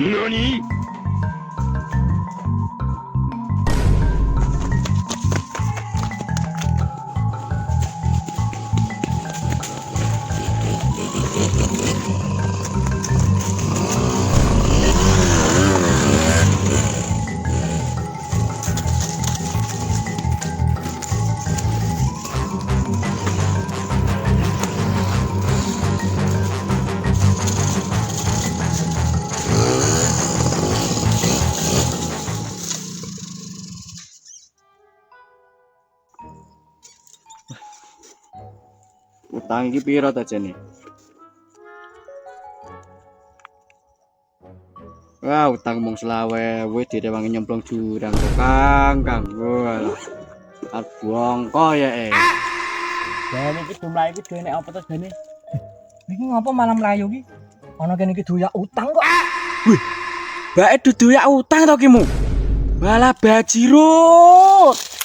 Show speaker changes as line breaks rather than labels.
NANI?Utang
iki piro ta jane? Wah, utang mung 20.000 direwangi nyemplung jurang kok, Kang. Walah. Bongko ya
Jane iki jumlah iki duwe nek apa to jane? Iki ngapa malam mlayu iki? Ana kene iki doyak utang kok.
Wih. Bae dudu ya utang to kimu. Walah bajirut.